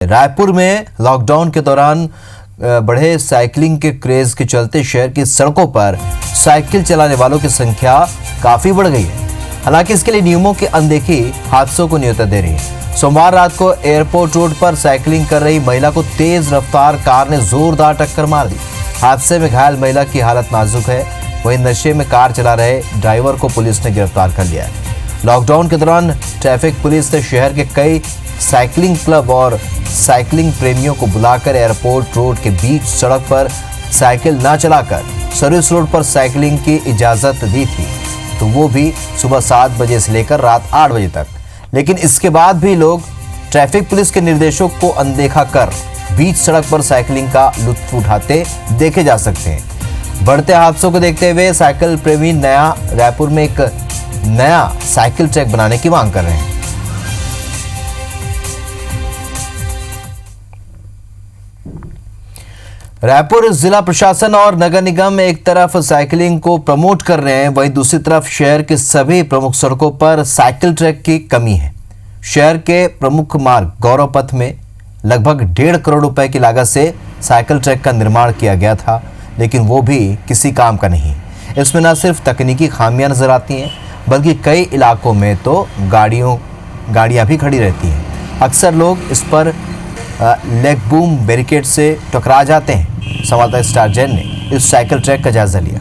रायपुर में लॉकडाउन के दौरान बढ़े साइकिलिंग के क्रेज के चलते शहर की सड़कों पर साइकिल चलाने वालों की संख्या काफी बढ़ गई है। हालांकि इसके लिए नियमों की अनदेखी हादसों को न्योता दे रही है। सोमवार रात को एयरपोर्ट रोड पर साइकिलिंग कर रही महिला को तेज रफ्तार कार ने जोरदार टक्कर मार दी। हादसे में घायल महिला की हालत नाजुक है। वहीं नशे में कार चला रहे ड्राइवर को पुलिस ने गिरफ्तार कर लिया है। लॉकडाउन के दौरान ट्रैफिक पुलिस ने शहर के कई साइकिलिंग क्लब और साइकिलिंग प्रेमियों को बुलाकर एयरपोर्ट रोड के बीच सड़क पर साइकिल न चलाकर सर्विस रोड पर साइकिलिंग की इजाजत दी थी, तो वो भी सुबह 7 बजे से लेकर रात 8 बजे तक। लेकिन इसके बाद भी लोग ट्रैफिक पुलिस के निर्देशों को अनदेखा कर बीच सड़क पर साइकिलिंग का लुत्फ उठाते देखे जा सकते हैं। बढ़ते हादसों को देखते हुए साइकिल प्रेमी रायपुर में एक नया साइकिल ट्रैक बनाने की मांग कर रहे हैं। रायपुर जिला प्रशासन और नगर निगम एक तरफ साइकिलिंग को प्रमोट कर रहे हैं, वहीं दूसरी तरफ शहर के सभी प्रमुख सड़कों पर साइकिल ट्रैक की कमी है। शहर के प्रमुख मार्ग गौरव पथ में लगभग 1.5 करोड़ रुपए की लागत से साइकिल ट्रैक का निर्माण किया गया था, लेकिन वो भी किसी काम का नहीं। इसमें न सिर्फ तकनीकी खामियां नजर आती हैं, बल्कि कई इलाकों में तो गाड़ियां भी खड़ी रहती हैं। अक्सर लोग इस पर लेग बूम बैरिकेड से टकरा जाते हैं। संवाददाता स्टार जैन ने इस साइकिल ट्रैक का जायजा लिया।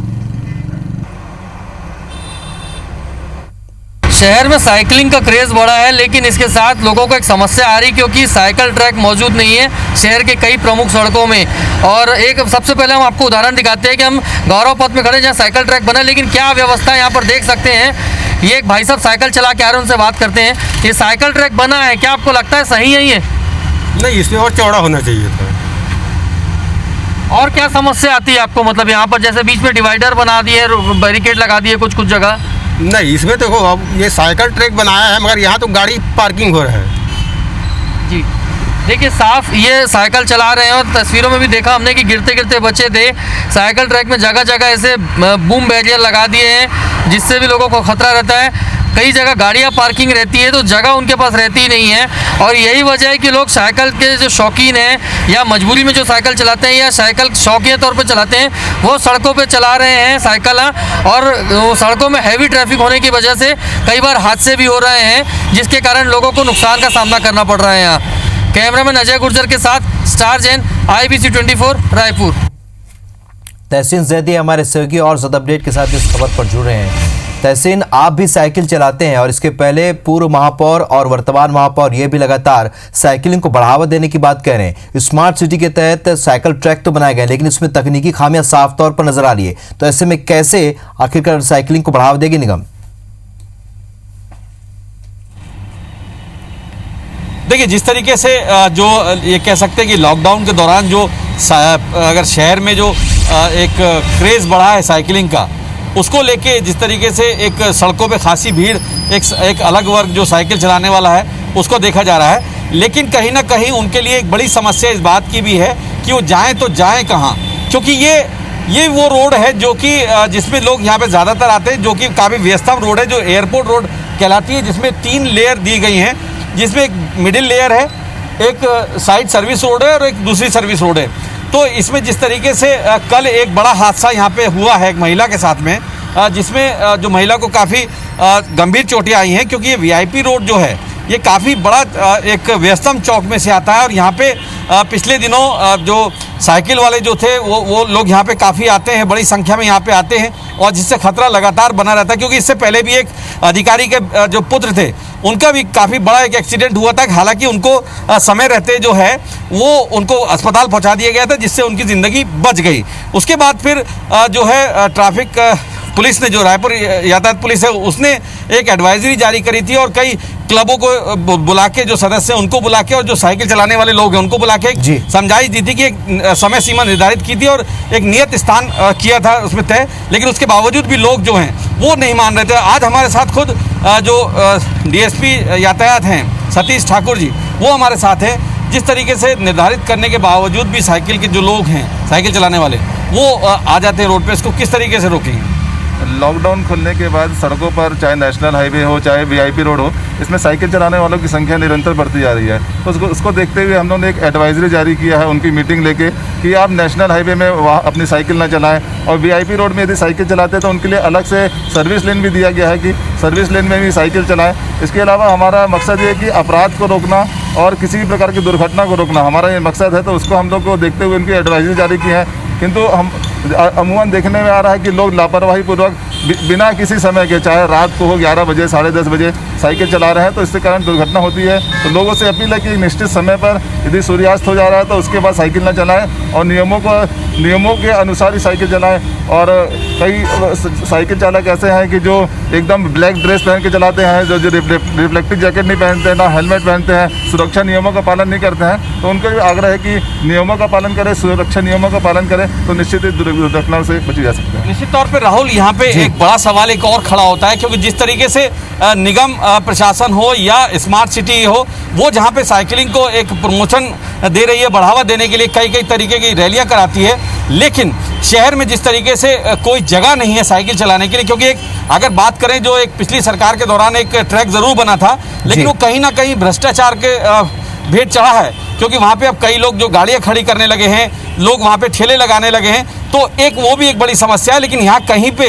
शहर में साइकिलिंग का क्रेज बढ़ा है, लेकिन इसके साथ लोगों को एक समस्या आ रही, क्योंकि साइकिल ट्रैक मौजूद नहीं है शहर के कई प्रमुख सड़कों में। और एक सबसे पहले हम आपको उदाहरण दिखाते हैं कि हम गौरव पथ में खड़े जहाँ साइकिल ट्रैक बना, लेकिन क्या व्यवस्था यहाँ पर देख सकते हैं। ये एक भाई साहब साइकिल चला के आ रहे हैं, उनसे बात करते हैं। ये साइकिल ट्रैक बना है, क्या आपको लगता है सही है ये? नहीं, इसमें और चौड़ा होना चाहिए था। और क्या समस्या आती है आपको? मतलब यहाँ पर जैसे बीच में डिवाइडर बना दिए, बैरिकेड लगा दिए कुछ जगह। नहीं, इसमें देखो अब ये साइकिल ट्रैक बनाया है, मगर यहाँ तो गाड़ी पार्किंग हो रहा है। जी देखिए, साफ ये साइकिल चला रहे हैं और तस्वीरों में भी देखा हमने कि गिरते गिरते बचे थे। साइकिल ट्रैक में जगह जगह ऐसे बूम बैरियर लगा दिए हैं, जिससे भी लोगों को खतरा रहता है। कई जगह गाड़ियां पार्किंग रहती है, तो जगह उनके पास रहती ही नहीं है। और यही वजह है कि लोग साइकिल के जो शौकीन हैं या मजबूरी में जो साइकिल चलाते हैं या साइकिल शौकिया तौर पर चलाते हैं, वो सड़कों पे चला रहे हैं साइकिल। और सड़कों में हैवी ट्रैफिक होने की वजह से कई बार हादसे भी हो रहे हैं, जिसके कारण लोगों को नुकसान का सामना करना पड़ रहा है। यहाँ कैमरामैन अजय गुर्जर के साथ स्टार जैन, IBC 24 रायपुर। तहसीन जैदी हमारे सहयोगी और ज्यादा अपडेट के साथ इस खबर पर जुड़ रहे हैं। तहसीन, आप भी साइकिल चलाते हैं और इसके पहले पूर्व महापौर और वर्तमान महापौर ये भी लगातार साइकिलिंग को बढ़ावा देने की बात कह रहे हैं। स्मार्ट सिटी के तहत साइकिल ट्रैक तो बनाए गए, लेकिन इसमें तकनीकी खामियां साफ तौर पर नजर आ रही है। तो ऐसे में कैसे आखिरकार साइकिलिंग को बढ़ावा देगी निगम? देखिए, जिस तरीके से जो ये कह सकते हैं कि लॉकडाउन के दौरान जो अगर शहर में जो एक क्रेज़ बढ़ा है साइकिलिंग का, उसको लेके जिस तरीके से एक सड़कों पे खासी भीड़, एक अलग वर्ग जो साइकिल चलाने वाला है उसको देखा जा रहा है। लेकिन कहीं ना कहीं उनके लिए एक बड़ी समस्या इस बात की भी है कि वो जाएँ तो जाएँ कहाँ, क्योंकि ये वो रोड है जो कि जिसमें लोग यहाँ पे ज़्यादातर आते हैं, जो कि काफ़ी व्यस्तम रोड है, जो एयरपोर्ट रोड कहलाती है, जिसमें 3 लेयर दी गई हैं, जिसमें एक मिडिल लेयर है, एक साइड सर्विस रोड है और एक दूसरी सर्विस रोड है। तो इसमें जिस तरीके से कल एक बड़ा हादसा यहाँ पे हुआ है एक महिला के साथ में, जिसमें जो महिला को काफ़ी गंभीर चोटें आई हैं, क्योंकि ये VIP रोड जो है ये काफ़ी बड़ा एक व्यस्तम चौक में से आता है। और यहाँ पे पिछले दिनों जो साइकिल वाले जो थे वो लोग यहाँ पे काफ़ी आते हैं, बड़ी संख्या में यहाँ पे आते हैं, और जिससे खतरा लगातार बना रहता है। क्योंकि इससे पहले भी एक अधिकारी के जो पुत्र थे, उनका भी काफ़ी बड़ा एक एक्सीडेंट हुआ था। हालांकि उनको समय रहते जो है वो उनको अस्पताल पहुँचा दिया गया था, जिससे उनकी ज़िंदगी बच गई। उसके बाद फिर जो है ट्रैफिक पुलिस ने, जो रायपुर यातायात पुलिस है, उसने एक एडवाइजरी जारी करी थी और कई क्लबों को बुला के, जो सदस्य हैं उनको बुला के, और जो साइकिल चलाने वाले लोग हैं उनको बुला के समझाइश दी थी कि एक समय सीमा निर्धारित की थी और एक नियत स्थान किया था उसमें तय। लेकिन उसके बावजूद भी लोग जो हैं वो नहीं मान रहे थे। आज हमारे साथ खुद जो DSP यातायात हैं सतीश ठाकुर जी, वो हमारे साथ हैं। जिस तरीके से निर्धारित करने के बावजूद भी साइकिल के जो लोग हैं, साइकिल चलाने वाले, वो आ जाते हैं रोड पे, इसको किस तरीके से रोकेंगे? लॉकडाउन खुलने के बाद सड़कों पर चाहे नेशनल हाईवे हो चाहे वीआईपी रोड हो, इसमें साइकिल चलाने वालों की संख्या निरंतर बढ़ती जा रही है। तो उसको देखते हुए हम लोगों ने एक एडवाइजरी जारी किया है उनकी मीटिंग लेके कि आप नेशनल हाईवे में वहाँ अपनी साइकिल ना चलाएं, और वीआईपी रोड में यदि साइकिल चलाते हैं तो उनके लिए अलग से सर्विस लेन भी दिया गया है कि सर्विस लेन में भी साइकिल चलाएं। इसके अलावा हमारा मकसद ये है कि अपराध को रोकना और किसी भी प्रकार की दुर्घटना को रोकना हमारा ये मकसद है। तो उसको हम लोग को देखते हुए उनकी एडवाइजरी जारी की है। किंतु हम अमूमन देखने में आ रहा है कि लोग लापरवाही पूर्वक बिना किसी समय के, चाहे रात को हो 11 बजे 10:30 बजे साइकिल चला रहे हैं, तो इसके कारण दुर्घटना होती है। तो लोगों से अपील है कि निश्चित समय पर यदि सूर्यास्त हो जा रहा है तो उसके बाद साइकिल न चलाएं और नियमों के अनुसार ही साइकिल चलाएं। और कई साइकिल चालक ऐसे हैं कि जो एकदम ब्लैक ड्रेस पहन के चलाते हैं, जो रिफ्लेक्टिव जैकेट नहीं पहनते हैं, ना हेलमेट पहनते हैं, सुरक्षा नियमों का पालन नहीं करते हैं। तो उनका भी आग्रह है कि नियमों का पालन करें, सुरक्षा नियमों का पालन करें, तो निश्चित ही दुर्घटनाओं से बची जा सकते हैं। निश्चित तौर पे राहुल, यहाँ पे एक बड़ा सवाल एक और खड़ा होता है, क्योंकि जिस तरीके से निगम प्रशासन हो या स्मार्ट सिटी हो, वो जहाँ पे साइकिलिंग को एक प्रमोशन दे रही है, बढ़ावा देने के लिए कई तरीके की रैलियां कराती है, लेकिन शहर में जिस तरीके से कोई जगह नहीं है साइकिल चलाने के लिए। क्योंकि एक अगर बात करें, जो एक पिछली सरकार के दौरान एक ट्रैक जरूर बना था, लेकिन वो कहीं ना कहीं भ्रष्टाचार के भेंट चढ़ा है, क्योंकि वहाँ पे अब कई लोग जो गाड़ियाँ खड़ी करने लगे हैं, लोग वहाँ पे ठेले लगाने लगे हैं, तो वो भी एक बड़ी समस्या है। लेकिन यहाँ कहीं पे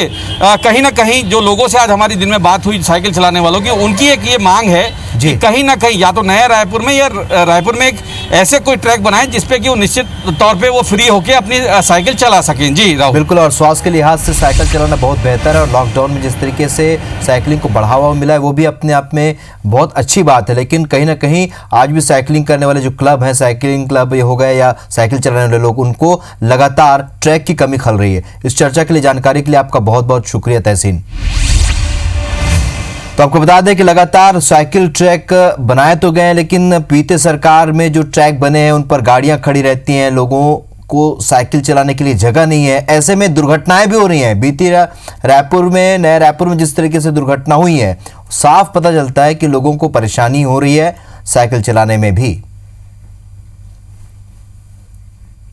कहीं ना कहीं जो लोगों से आज हमारी दिन में बात हुई साइकिल चलाने वालों की, उनकी एक ये मांग है कि कहीं ना कहीं या तो नया रायपुर में या रायपुर में एक ऐसे कोई ट्रैक बनाएं जिसपे कि वो निश्चित तौर पे वो फ्री होके अपनी साइकिल चला सकें। जी राहुल, बिल्कुल, और स्वास्थ्य के लिहाज से साइकिल चलाना बहुत बेहतर है, और लॉकडाउन में जिस तरीके से साइकिलिंग को बढ़ावा मिला है वो भी अपने आप में बहुत अच्छी बात है। लेकिन कहीं ना कहीं आज भी साइकिलिंग करने वाले जो क्लब हैं, साइकिलिंग क्लब ये हो गए या साइकिल चलाने वाले लोग, उनको लगातार ट्रैक की कमी खल रही है। इस चर्चा के लिए, जानकारी के लिए आपका बहुत बहुत शुक्रिया तहसीन। तो आपको बता दें कि लगातार साइकिल ट्रैक बनाए तो गए, लेकिन बीते सरकार में जो ट्रैक बने हैं उन पर गाड़ियां खड़ी रहती हैं, लोगों को साइकिल चलाने के लिए जगह नहीं है। ऐसे में दुर्घटनाएं भी हो रही हैं। बीती रायपुर में, नए रायपुर में जिस तरीके से दुर्घटना हुई है, साफ पता चलता है कि लोगों को परेशानी हो रही है साइकिल चलाने में भी।